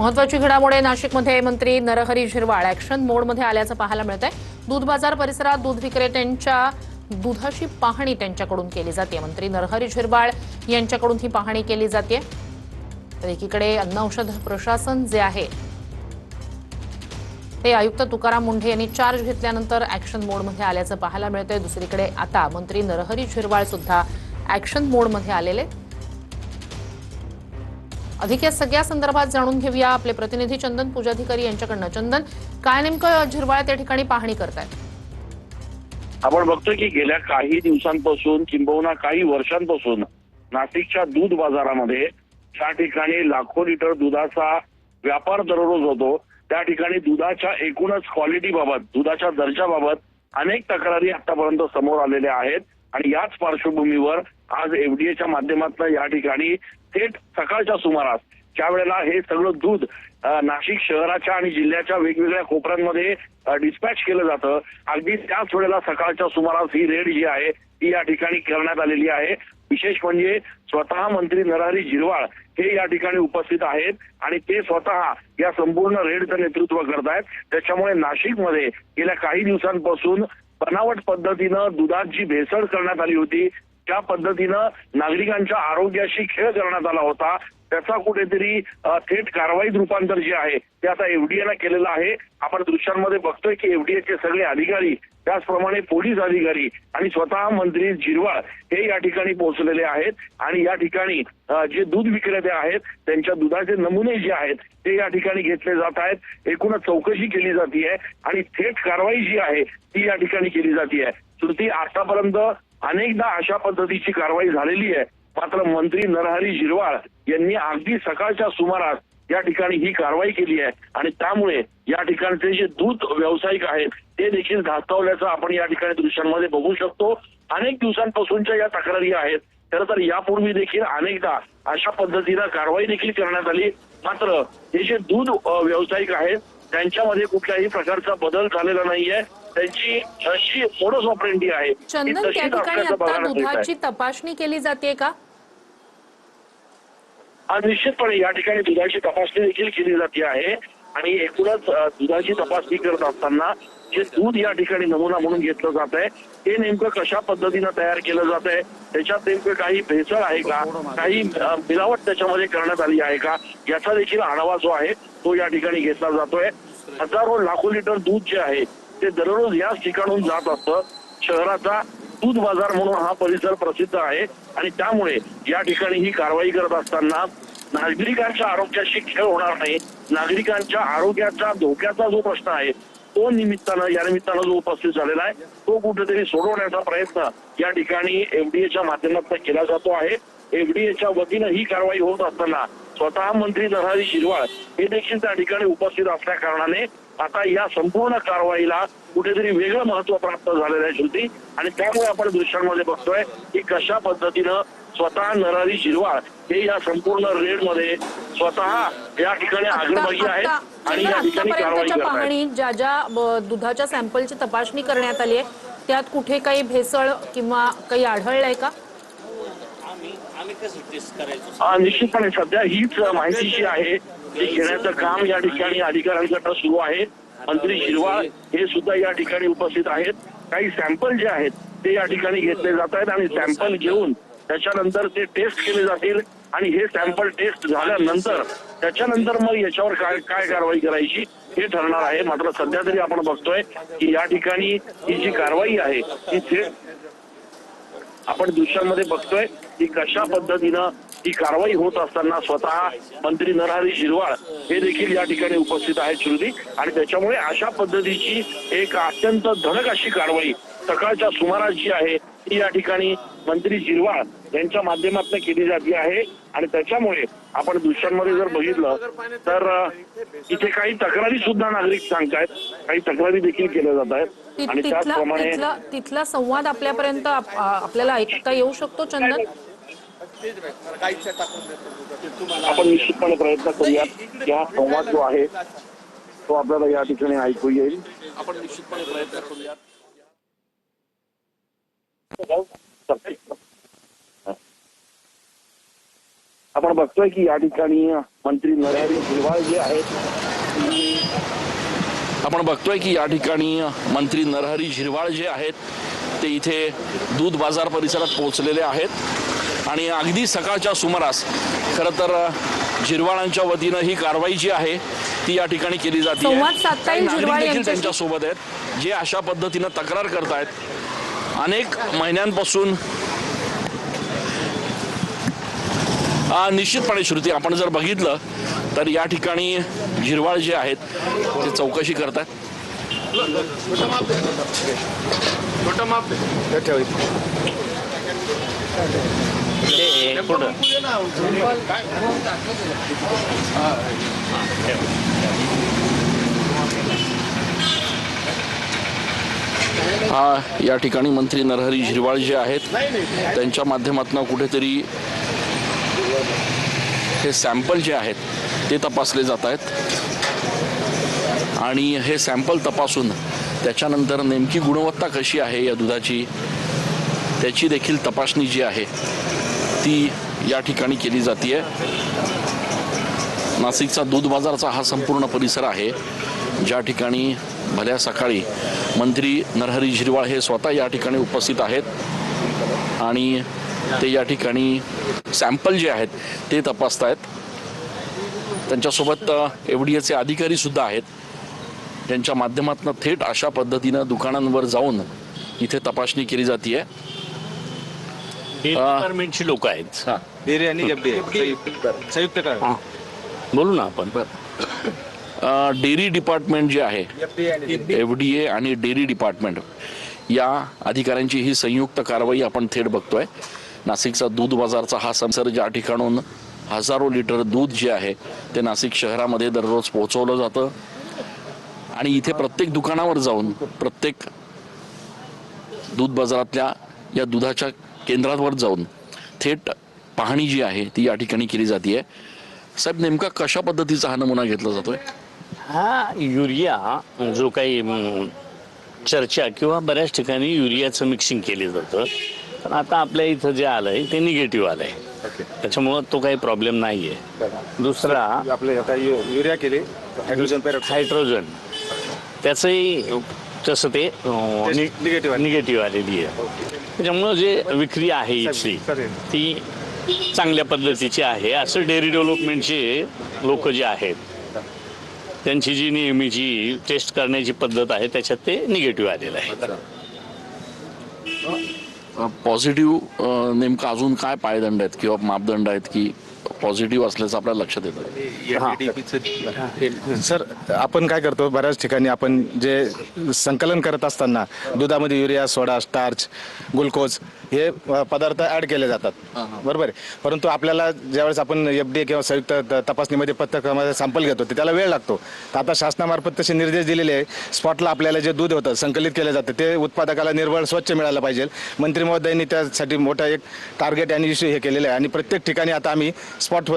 महत्वाची घडामोड नाशिकमध्ये मंत्री नरहरी झिरवाळ ऍक्शन मोडमध्ये आल्याचं पाहायला मिळतंय। दूध बाजार परिसरात दूध विक्रेत्यांच्या दुधाची पाहणी त्यांच्याकडून केली जाते। मंत्री नरहरी झिरवाळ यांच्याकडून ही पाहणी केली जाते। तर एकीकडे अन्न औषध प्रशासन जे आहे ते आयुक्त तुकाराम मुंढे यांनी चार्ज घेतल्यानंतर ऍक्शन मोडमध्ये आल्याचं पाहायला मिळतंय। दुसरीकडे आता मंत्री नरहरी झिरवाळ सुद्धा ऍक्शन मोडमध्ये आलेले। अधिक या सगळ्या संदर्भात जाणून घेऊया आपले प्रतिनिधी चंदन पूजाधिकारी यांच्याकडनं। चंदन, काय नेमकं झिरवाळ त्या ठिकाणी पाहणी करतायत? आपण बघतोय की गेल्या काही दिवसांपासून किंबहुना काही वर्षांपासून नाशिकच्या दूध बाजारामध्ये ज्या ठिकाणी लाखो लिटर दुधाचा व्यापार दररोज होतो त्या ठिकाणी दुधाच्या एकूणच क्वालिटीबाबत, दुधाच्या दर्जाबाबत अनेक तक्रारी आतापर्यंत समोर आलेल्या आहेत। आणि याच पार्श्वभूमीवर आज एफडीएच्या माध्यमातून या ठिकाणी थेट सकाळच्या सुमारास ज्या वेळेला हे सगळं दूध नाशिक शहराच्या आणि जिल्ह्याच्या वेगवेगळ्या कोपऱ्यांमध्ये डिस्पॅच केलं जातं, अगदी त्याच वेळेला सकाळच्या सुमारास ही रेड जी आहे ती या ठिकाणी करण्यात आलेली आहे। विशेष म्हणजे स्वतः मंत्री नरहरी झिरवाळ हे या ठिकाणी उपस्थित आहेत आणि ते स्वतः या संपूर्ण रेडचं नेतृत्व करतायत। त्याच्यामुळे नाशिकमध्ये गेल्या काही दिवसांपासून बनावट पद्धतीनं दुधात जी भेसळ करण्यात आली होती, त्या पद्धतीनं नागरिकांच्या आरोग्याशी खेळ करण्यात आला होता, त्याचा कुठेतरी थेट कारवाईत रूपांतर जे आहे ते आता एफडीएला केलेलं आहे। आपण दृश्यांमध्ये बघतोय की एफडीएचे सगळे अधिकारी, त्याचप्रमाणे पोलीस अधिकारी आणि स्वतः मंत्री झिरवाळ हे या ठिकाणी पोहोचलेले आहेत आणि या ठिकाणी जे दूध विक्रेते आहेत त्यांच्या दुधाचे नमुने जे आहेत ते या ठिकाणी घेतले जात आहेत। एकूणच चौकशी केली जाते आणि थेट कारवाई जी आहे ती या ठिकाणी केली जाते। श्रुती, आतापर्यंत अनेकदा अशा पद्धतीची कारवाई झालेली आहे, मात्र मंत्री नरहरी झिरवाळ यांनी अगदी सकाळच्या सुमारास या ठिकाणी ही कारवाई केली आहे आणि त्यामुळे या ठिकाणचे जे दूध व्यावसायिक आहेत ते देखील धास्तावल्याचं आपण या ठिकाणी दृश्यांमध्ये बघू शकतो। अनेक दिवसांपासूनच्या या तक्रारी आहेत। खरं तर यापूर्वी देखील अनेकदा अशा पद्धतीनं कारवाई देखील करण्यात आली, मात्र हे जे दूध व्यावसायिक आहेत त्यांच्यामध्ये कुठल्याही प्रकारचा बदल झालेला नाहीये। त्यांची जी मोडस ऑपरेंडी आहे चंदन, त्या ठिकाणी आता दुधाची तपासणी केली जाते का? निश्चितपणे या ठिकाणी दुधाची तपासणी देखील केली जाते आहे आणि एकूणच दुधाची तपासणी करत असताना जे दूध या ठिकाणी नमुना म्हणून घेतलं जात आहे ते नेमकं कशा पद्धतीनं तयार केलं जात आहे, त्याच्यात नेमकं काही भेसळ आहे का, काही मिलावट त्याच्यामध्ये करण्यात आली आहे का, याचा देखील आढावा जो आहे तो या ठिकाणी घेतला जातोय। हजारो लाखो लिटर दूध जे आहे ते दररोज याच ठिकाणून जात असतं। शहराचा दूध बाजार म्हणून हा परिसर प्रसिद्ध आहे आणि त्यामुळे या ठिकाणी ही कारवाई करत असताना नागरिकांच्या आरोग्याशी खेळ होणार नाही, नागरिकांच्या आरोग्याचा धोक्याचा जो प्रश्न आहे तो या निमित्तानं जो उपस्थित झालेला आहे तो कुठेतरी सोडवण्याचा प्रयत्न या ठिकाणी एफडीएच्या माध्यमातून केला जातो आहे। एफडीएच्या वतीनं ही कारवाई होत असताना स्वतः मंत्री नरहरी झिरवाळ हे देखील त्या ठिकाणी उपस्थित असल्या कारणाने आता या संपूर्ण कारवाईला कुठेतरी वेगळं महत्व प्राप्त झालेलं आहे श्रुती। आणि त्यामुळे आपण दृश्यांमध्ये बघतोय की कशा पद्धतीनं स्वतः नरहरी झिरवाळ हे या संपूर्ण रेडमध्ये स्वतः या ठिकाणी अग्रभागी आहेत आणि या ठिकाणी कारवाई करत आहेत। ज्या दुधाच्या सॅम्पलची तपासणी करण्यात आली आहे त्यात कुठे काही भेसळ किंवा काही आढळलंय का? निश्चितपणे सध्या हीच माहिती जी आहे ती घेण्याचं काम या ठिकाणी अधिकाऱ्यांकडनं सुरू आहे। मंत्री झिरवाळ हे सुद्धा या ठिकाणी उपस्थित आहेत। काही सॅम्पल जे आहेत ते या ठिकाणी घेतले जात आहेत आणि सॅम्पल घेऊन त्याच्यानंतर ते टेस्ट केले जातील आणि हे सॅम्पल टेस्ट झाल्यानंतर त्याच्यानंतर मग याच्यावर काय कारवाई करायची हे ठरणार आहे। मात्र सध्या तरी आपण बघतोय की या ठिकाणी ही जी कारवाई आहे ती थेट आपण दृश्यांमध्ये बघतोय की कशा पद्धतीनं ही कारवाई होत असताना स्वतः मंत्री नरहरी झिरवाळ हे देखील या ठिकाणी उपस्थित आहेत श्रुती। आणि त्याच्यामुळे अशा पद्धतीची एक अत्यंत धडक अशी कारवाई सकाळच्या सुमारास जी आहे ती या ठिकाणी मंत्री झिरवाळ यांच्या माध्यमातून केली जाते आहे। आणि त्याच्यामुळे आपण दृश्यांमध्ये जर बघितलं तर इथे काही तक्रारी सुद्धा नागरिक सांगतायत, काही तक्रारी देखील केल्या जात आहेत आणि त्याचप्रमाणे तिथला संवाद आपल्यापर्यंत आपल्याला ऐकता येऊ शकतो चंदन? आपण निश्चितपणे प्रयत्न करूया की हा संवाद जो आहे तो आपल्याला या ठिकाणी ऐकू येईल। आपण निश्चितपणे प्रयत्न करूया। आपण बघतोय की या ठिकाणी मंत्री नरहरी झिरवाळ जे आहेत जे आहेत ते इथे दूध बाजार परिसरात पोहोचलेले आहेत आणि अगदी सकाळच्या सुमारास खरं तर झिरवाळांच्या वतीनं ही कारवाई जी आहे ती या ठिकाणी केली जाते. संवाद साधता येईल झिरवाळ देखील यांच्याशी. त्यांच्या सोबत आहेत जे अशा पद्धतीनं तक्रार करतायत. अनेक महिन्यांपासून निश्चितपणे श्रुती आपण जर बघितलं तर या ठिकाणी झिरवाळ जे आहेत ते चौकशी करतात. या ठिकाणी मंत्री नरहरी झिरवाळ जे आहेत त्यांच्या माध्यमातून कुठेतरी हे सॅम्पल जे आहेत ते तपासले जात आहेत आणि हे सॅम्पल तपासून त्याच्यानंतर नेमकी गुणवत्ता कशी आहे या दुधाची त्याची देखील तपासणी जी आहे ती या ठिकाणी केली जाते. नाशिकचा दूध बाजारचा हा संपूर्ण परिसर आहे ज्या ठिकाणी भल्या सकाळी मंत्री नरहरी झिरवाळ हे स्वतः या ठिकाणी उपस्थित आहेत आणि ते या ठिकाणी सॅम्पल जे आहेत ते तपासतायत. त्यांच्यासोबत एफडीएचे अधिकारी सुद्धा आहेत त्यांच्या माध्यमातून थेट अशा पद्धतीनं दुकानांवर जाऊन इथे तपासणी केली जाते. डिपार्टमेंटची लोक आहेत. डेअरी आणि एफडीए संयुक्त करा. बोलू ना आपण. डेअरी डिपार्टमेंट जे आहे एफडीए आणि डेअरी डिपार्टमेंट या अधिकाऱ्यांची ही संयुक्त कारवाई आपण थेट बघतोय. नाशिकचा दूध बाजारचा हा संसार ज्या ठिकाणून हजारो लिटर दूध जे आहे ते नाशिक शहरामध्ये दररोज पोहोचवलं जातं आणि इथे प्रत्येक दुकानावर जाऊन प्रत्येक दूध बाजारातल्या या दुधाच्या केंद्रावर जाऊन थेट पाहणी जी आहे ती या ठिकाणी केली जाते. साहेब नेमका कशा पद्धतीचा हा नमुना घेतला जातोय? हा युरिया जो काही चर्चा किंवा बऱ्याच ठिकाणी युरियाचं मिक्सिंग केलं जातं पण आता आपल्या इथं जे आलंय ते निगेटिव्ह आलंय त्याच्यामुळं तो काही प्रॉब्लेम नाहीये. दुसरा आपले आता युरिया केले हायड्रोजन त्याचंही तसं ते निगेटिव्ह आलेली आहे. त्याच्यामुळं जे विक्री आहे इथली ती चांगल्या पद्धतीची आहे असं डेअरी डेव्हलपमेंटचे लोक जे आहेत त्यांची जी नेहमीची टेस्ट करण्याची पद्धत आहे त्याच्यात ते निगेटिव्ह आलेलं आहे. पॉझिटिव्ह नेमका अजून काय पायदंड आहेत किंवा मापदंड आहेत की पॉझिटिव्ह असल्याचं आपल्याला लक्षात येतं? सर आपण काय करतो बऱ्याच ठिकाणी आपण जे संकलन करत असताना दुधामध्ये युरिया सोडा स्टार्च ग्लुकोज हे पदार्थ ऍड केले जातात बरोबर आहे. परंतु आपल्याला ज्यावेळेस आपण एफडीए किंवा संयुक्त तपासणीमध्ये पथकामध्ये सॅम्पल घेतो ते त्याला वेळ लागतो. तर आता शासनामार्फत तसे निर्देश दिलेले आहे. स्पॉटला आपल्याला जे दूध होतं संकलित केलं जातं ते उत्पादकाला निर्मळ स्वच्छ मिळालं पाहिजे. मंत्री महोदयांनी त्यासाठी मोठा एक टार्गेट आणि इश्यू हे केलेलं आहे आणि प्रत्येक ठिकाणी आता आम्ही स्पॉट